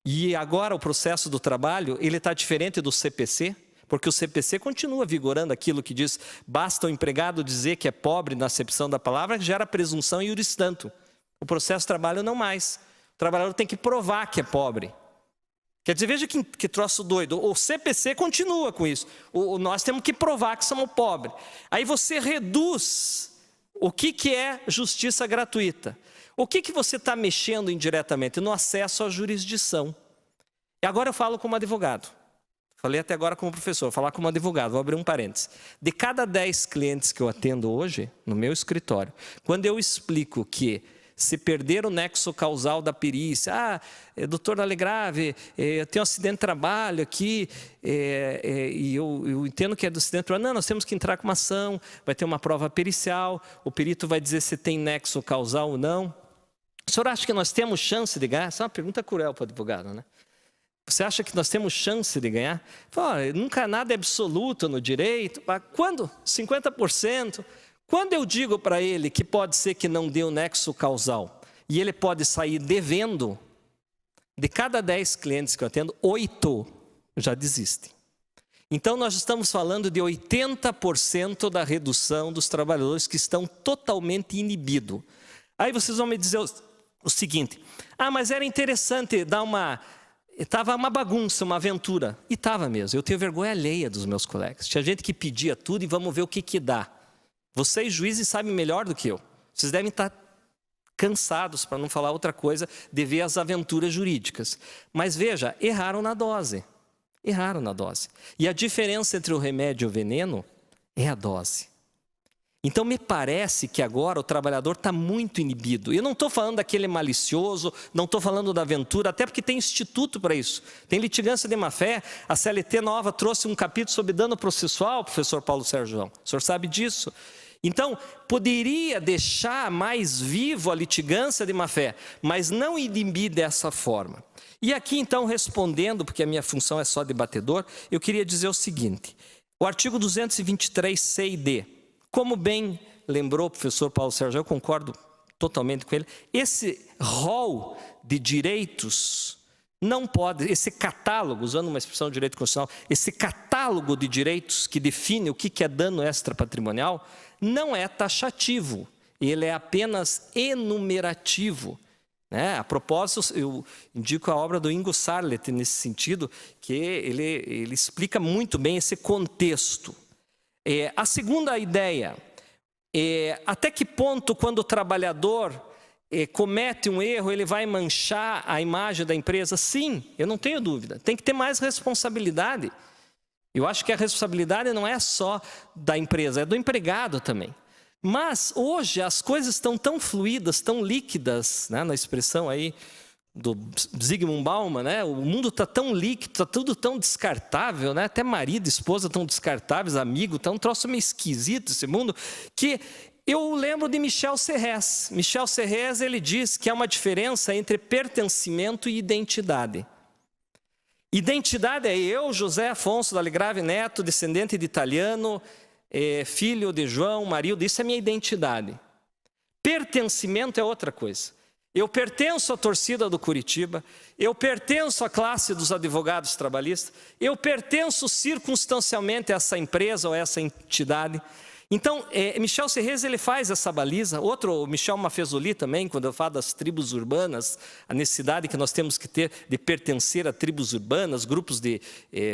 e agora o processo do trabalho, ele está diferente do CPC, porque o CPC continua vigorando aquilo que diz, basta o empregado dizer que é pobre na acepção da palavra, que gera presunção iuris tanto. O processo do trabalho não mais. O trabalhador tem que provar que é pobre. Quer dizer, veja que troço doido. O CPC continua com isso. Nós temos que provar que somos pobres. Aí você reduz o que é justiça gratuita. O que você está mexendo indiretamente? No acesso à jurisdição. E agora eu falo como advogado. Falei até agora como professor, vou falar como advogado, vou abrir um parênteses. De cada 10 clientes que eu atendo hoje, no meu escritório, quando eu explico que se perder o nexo causal da perícia, doutor Alegrave, eu tenho um acidente de trabalho aqui, e eu entendo que é do acidente de trabalho. Não, nós temos que entrar com uma ação, vai ter uma prova pericial, o perito vai dizer se tem nexo causal ou não. O senhor acha que nós temos chance de ganhar? Essa é uma pergunta cruel para o advogado, né? Você acha que nós temos chance de ganhar? Nunca nada é absoluto no direito. Quando? 50%. Quando eu digo para ele que pode ser que não dê o nexo causal e ele pode sair devendo, de cada 10 clientes que eu atendo, 8 já desistem. Então nós estamos falando de 80% da redução dos trabalhadores que estão totalmente inibidos. Aí vocês vão me dizer o seguinte, mas era interessante dar estava uma bagunça, uma aventura. E estava mesmo, eu tenho vergonha alheia dos meus colegas. Tinha gente que pedia tudo e vamos ver o que dá. Vocês, juízes, sabem melhor do que eu. Vocês devem estar cansados, para não falar outra coisa, de ver as aventuras jurídicas. Mas veja, erraram na dose. Erraram na dose. E a diferença entre o remédio e o veneno é a dose. Então me parece que agora o trabalhador está muito inibido. Eu não estou falando daquele malicioso, não estou falando da aventura, até porque tem instituto para isso. Tem litigância de má-fé, a CLT nova trouxe um capítulo sobre dano processual, professor Paulo Sérgio. O senhor sabe disso? Então, poderia deixar mais vivo a litigância de má-fé, mas não inibir dessa forma. E aqui então, respondendo, porque a minha função é só debatedor, eu queria dizer o seguinte, o artigo 223, C e D, como bem lembrou o professor Paulo Sérgio, eu concordo totalmente com ele, esse rol de direitos não pode, esse catálogo, usando uma expressão de direito constitucional, esse catálogo de direitos que define o que é dano extrapatrimonial, não é taxativo, ele é apenas enumerativo. A propósito, eu indico a obra do Ingo Sarlet nesse sentido, que ele explica muito bem esse contexto. A segunda ideia, até que ponto quando o trabalhador comete um erro, ele vai manchar a imagem da empresa? Sim, eu não tenho dúvida, tem que ter mais responsabilidade. Eu acho que a responsabilidade não é só da empresa, é do empregado também. Mas hoje as coisas estão tão fluídas, tão líquidas, na expressão aí do Zygmunt Bauman, o mundo está tão líquido, está tudo tão descartável, até marido, esposa tão descartáveis, amigo, está um troço meio esquisito esse mundo, que eu lembro de Michel Serres. Michel Serres, ele diz que há uma diferença entre pertencimento e identidade. Identidade é eu, José Afonso da Alegrave Neto, descendente de italiano, filho de João, Marildo, isso é minha identidade. Pertencimento é outra coisa. Eu pertenço à torcida do Curitiba, eu pertenço à classe dos advogados trabalhistas, eu pertenço circunstancialmente a essa empresa ou a essa entidade. Então, Michel Serres, ele faz essa baliza. Outro, Michel Maffezoli também, quando eu falo das tribos urbanas, a necessidade que nós temos que ter de pertencer a tribos urbanas, grupos de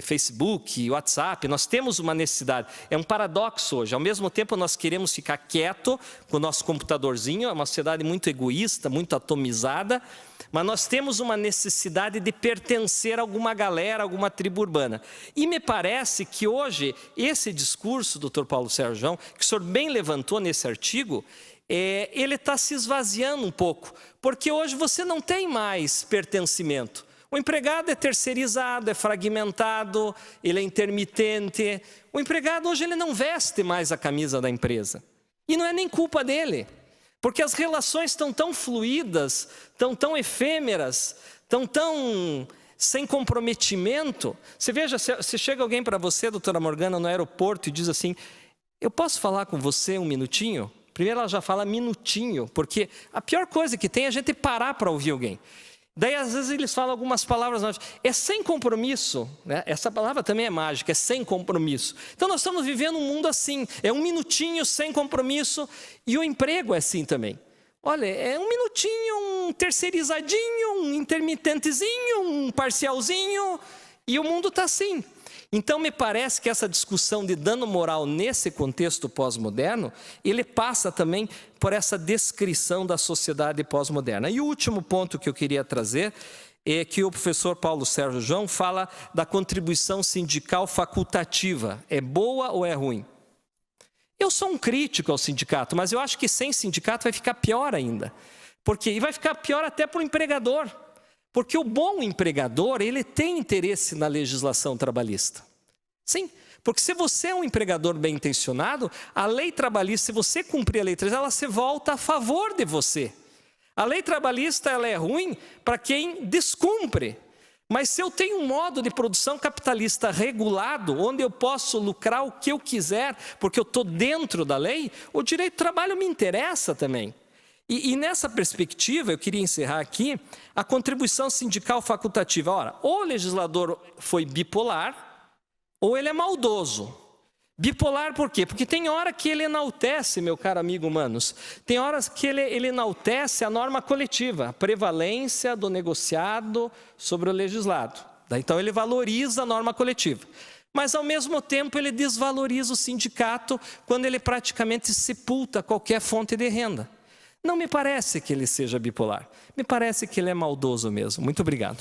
Facebook, WhatsApp, nós temos uma necessidade. É um paradoxo hoje. Ao mesmo tempo, nós queremos ficar quieto com o nosso computadorzinho, é uma sociedade muito egoísta, muito atomizada, mas nós temos uma necessidade de pertencer a alguma galera, a alguma tribo urbana. E me parece que hoje, esse discurso, doutor Paulo Sérgio, que o senhor bem levantou nesse artigo, ele está se esvaziando um pouco, porque hoje você não tem mais pertencimento. O empregado é terceirizado, é fragmentado, ele é intermitente. O empregado hoje ele não veste mais a camisa da empresa. E não é nem culpa dele, porque as relações estão tão fluídas, estão tão efêmeras, estão tão sem comprometimento. Você veja, se chega alguém para você, doutora Morgana, no aeroporto e diz assim, eu posso falar com você um minutinho? Primeiro ela já fala minutinho, porque a pior coisa que tem é a gente parar para ouvir alguém. Daí, às vezes, eles falam algumas palavras mágicas. É sem compromisso, né? Essa palavra também é mágica, é sem compromisso. Então, nós estamos vivendo um mundo assim. É um minutinho sem compromisso. E o emprego é assim também. Olha, é um minutinho, um terceirizadinho, um intermitentezinho, um parcialzinho. E o mundo está assim. Então, me parece que essa discussão de dano moral nesse contexto pós-moderno, ele passa também por essa descrição da sociedade pós-moderna. E o último ponto que eu queria trazer é que o professor Paulo Sérgio João fala da contribuição sindical facultativa. É boa ou é ruim? Eu sou um crítico ao sindicato, mas eu acho que sem sindicato vai ficar pior ainda. E vai ficar pior até para o empregador. Porque o bom empregador, ele tem interesse na legislação trabalhista. Sim, porque se você é um empregador bem intencionado, a lei trabalhista, se você cumprir a lei trabalhista, ela se volta a favor de você. A lei trabalhista, ela é ruim para quem descumpre. Mas se eu tenho um modo de produção capitalista regulado, onde eu posso lucrar o que eu quiser, porque eu estou dentro da lei, o direito do trabalho me interessa também. E nessa perspectiva, eu queria encerrar aqui, a contribuição sindical facultativa. Ora, ou o legislador foi bipolar, ou ele é maldoso. Bipolar por quê? Porque tem hora que ele enaltece, meu caro amigo Manos, tem horas que ele enaltece a norma coletiva, a prevalência do negociado sobre o legislado. Então ele valoriza a norma coletiva. Mas ao mesmo tempo ele desvaloriza o sindicato quando ele praticamente sepulta qualquer fonte de renda. Não me parece que ele seja bipolar. Me parece que ele é maldoso mesmo. Muito obrigado.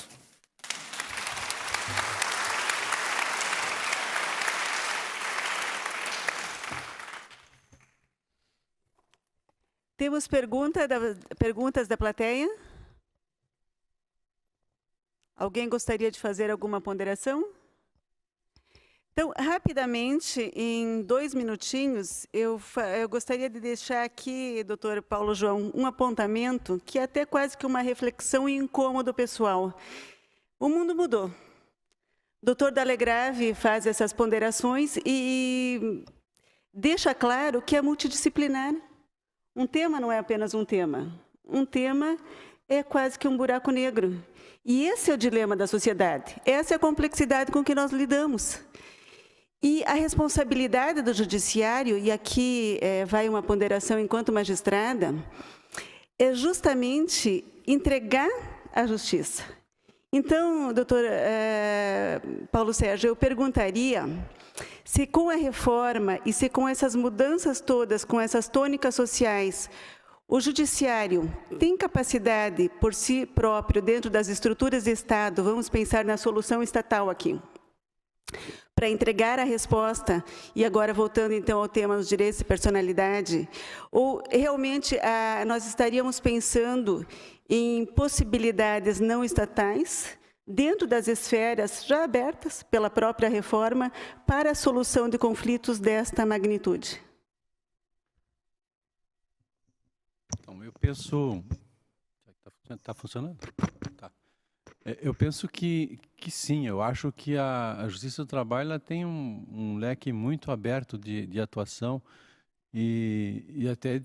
Temos perguntas da plateia? Alguém gostaria de fazer alguma ponderação? Então, rapidamente, em 2 minutinhos, eu gostaria de deixar aqui, doutor Paulo João, um apontamento que é até quase que uma reflexão e incômodo pessoal. O mundo mudou. O doutor Dalegrave faz essas ponderações e deixa claro que é multidisciplinar. Um tema não é apenas um tema. Um tema é quase que um buraco negro. E esse é o dilema da sociedade. Essa é a complexidade com que nós lidamos. E a responsabilidade do judiciário, e aqui vai uma ponderação enquanto magistrada, é justamente entregar a justiça. Então, doutor Paulo Sérgio, eu perguntaria se com a reforma e se com essas mudanças todas, com essas tônicas sociais, o judiciário tem capacidade por si próprio, dentro das estruturas de Estado, vamos pensar na solução estatal aqui, para entregar a resposta, e agora voltando então ao tema dos direitos de personalidade, ou realmente nós estaríamos pensando em possibilidades não estatais, dentro das esferas já abertas pela própria reforma, para a solução de conflitos desta magnitude? Então, eu penso... Está funcionando? Tá. Eu penso que sim, eu acho que a Justiça do Trabalho ela tem um leque muito aberto de atuação e até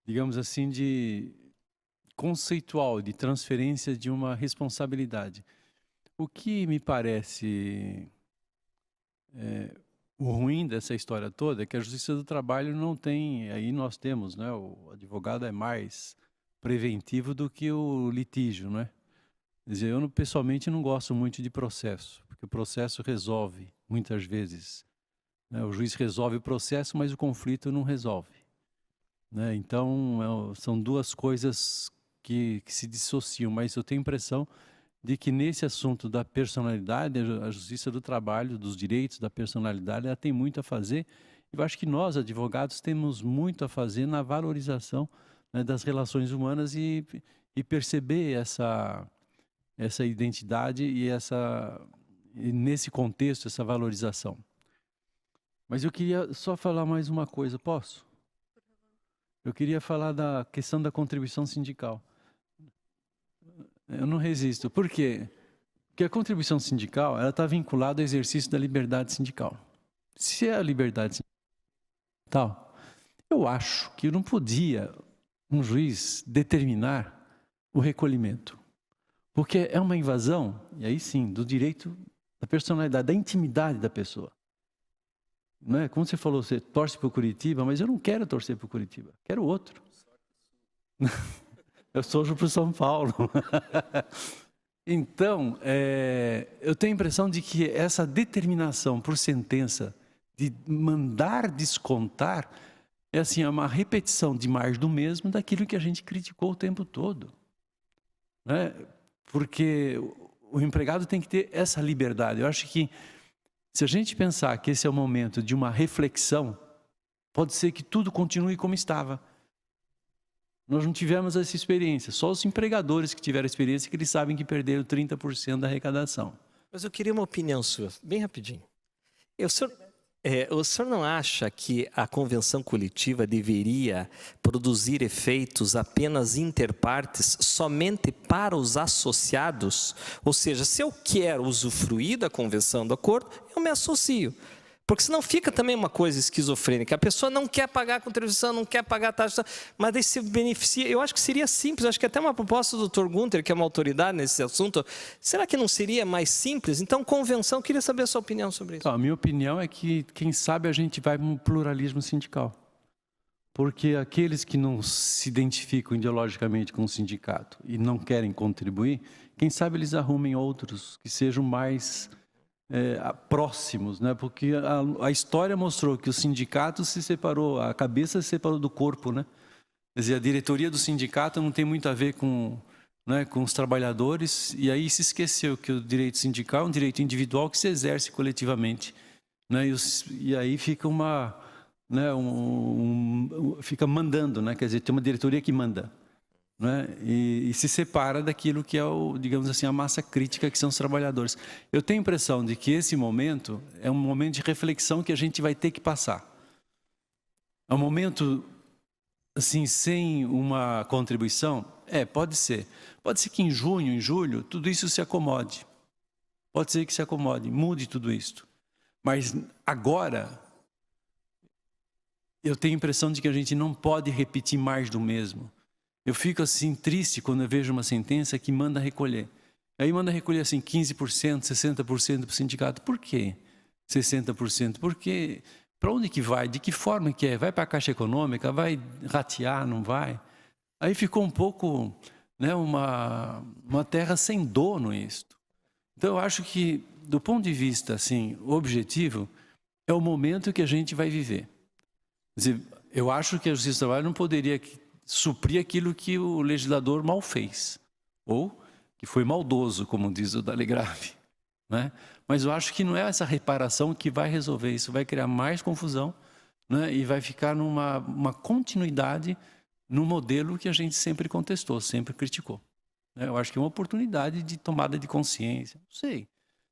digamos assim, de conceitual, de transferência de uma responsabilidade. O que me parece o ruim dessa história toda é que a Justiça do Trabalho não tem, aí nós temos, né, o advogado é mais preventivo do que o litígio, não é? Quer dizer, eu pessoalmente não gosto muito de processo, porque o processo resolve, muitas vezes. Né? O juiz resolve o processo, mas o conflito não resolve. Né? Então, são duas coisas que se dissociam, mas eu tenho a impressão de que nesse assunto da personalidade, a Justiça do Trabalho, dos direitos da personalidade, ela tem muito a fazer. Eu acho que nós, advogados, temos muito a fazer na valorização, né, das relações humanas e perceber essa identidade e nesse contexto, essa valorização. Mas eu queria só falar mais uma coisa, posso? Eu queria falar da questão da contribuição sindical. Eu não resisto. Por quê? Porque a contribuição sindical está vinculada ao exercício da liberdade sindical. Se é a liberdade sindical, eu acho que não podia um juiz determinar o recolhimento. Porque é uma invasão, e aí sim, do direito da personalidade, da intimidade da pessoa. Não é? Como você falou, você torce para o Curitiba, mas eu não quero torcer para o Curitiba, quero outro. Eu torço para o São Paulo. Então, eu tenho a impressão de que essa determinação por sentença de mandar descontar é assim, uma repetição de mais do mesmo daquilo que a gente criticou o tempo todo. Né? Porque o empregado tem que ter essa liberdade. Eu acho que se a gente pensar que esse é o momento de uma reflexão, pode ser que tudo continue como estava. Nós não tivemos essa experiência, só os empregadores que tiveram experiência que eles sabem que perderam 30% da arrecadação. Mas eu queria uma opinião sua, bem rapidinho. O senhor não acha que a convenção coletiva deveria produzir efeitos apenas interpartes somente para os associados? Ou seja, se eu quero usufruir da convenção do acordo, eu me associo. Porque senão fica também uma coisa esquizofrênica. A pessoa não quer pagar a contribuição, não quer pagar a taxa, mas daí se beneficia. Eu acho que seria simples, acho que até uma proposta do Dr. Gunther, que é uma autoridade nesse assunto, será que não seria mais simples? Então, convenção, eu queria saber a sua opinião sobre isso. A minha opinião é que, quem sabe, a gente vai para um pluralismo sindical. Porque aqueles que não se identificam ideologicamente com o sindicato e não querem contribuir, quem sabe eles arrumem outros que sejam mais próximos, né? Porque a história mostrou que o sindicato se separou, a cabeça se separou do corpo, né? Quer dizer, a diretoria do sindicato não tem muito a ver com, né, com os trabalhadores, e aí se esqueceu que o direito sindical é um direito individual que se exerce coletivamente, né? E aí fica né, fica mandando, né? Quer dizer, tem uma diretoria que manda, né? E se separa daquilo que é, digamos assim, a massa crítica, que são os trabalhadores. Eu tenho a impressão de que esse momento é um momento de reflexão que a gente vai ter que passar. É um momento, assim, sem uma contribuição? Pode ser. Pode ser que em junho, em julho, tudo isso se acomode. Pode ser que se acomode, mude tudo isso. Mas agora, eu tenho a impressão de que a gente não pode repetir mais do mesmo. Eu fico assim triste quando eu vejo uma sentença que manda recolher. Aí manda recolher assim 15%, 60% para o sindicato. Por quê 60%? Porque para onde que vai? De que forma que é? Vai para a Caixa Econômica? Vai ratear? Não vai? Aí ficou um pouco, né, uma terra sem dono isto. Então eu acho que, do ponto de vista assim, objetivo, é o momento que a gente vai viver. Quer dizer, eu acho que a Justiça do Trabalho não poderia suprir aquilo que o legislador mal fez, ou que foi maldoso, como diz o Dalegrave, né? Mas eu acho que não é essa reparação que vai resolver isso, vai criar mais confusão, né? E vai ficar numa continuidade no modelo que a gente sempre contestou, sempre criticou, né? Eu acho que é uma oportunidade de tomada de consciência, não sei.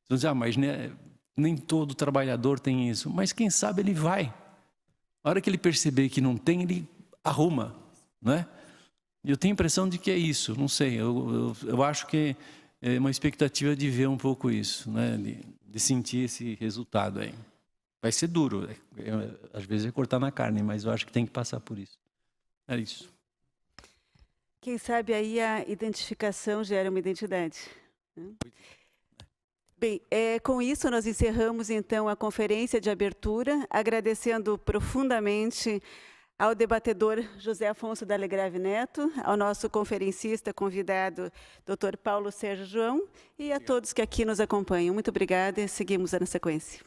Vão dizer, mas né, nem todo trabalhador tem isso, mas quem sabe ele vai. A hora que ele perceber que não tem, ele arruma. Não é? Eu tenho a impressão de que é isso, não sei, eu acho que é uma expectativa de ver um pouco isso, né? De sentir esse resultado aí. Vai ser duro, às vezes é cortar na carne, mas eu acho que tem que passar por isso. É isso. Quem sabe aí a identificação gera uma identidade, né? Bem, com isso nós encerramos então a conferência de abertura, agradecendo profundamente ao debatedor José Afonso Dalegrave Neto, ao nosso conferencista convidado, Dr. Paulo Sérgio João, e a todos que aqui nos acompanham. Muito obrigada e seguimos na sequência.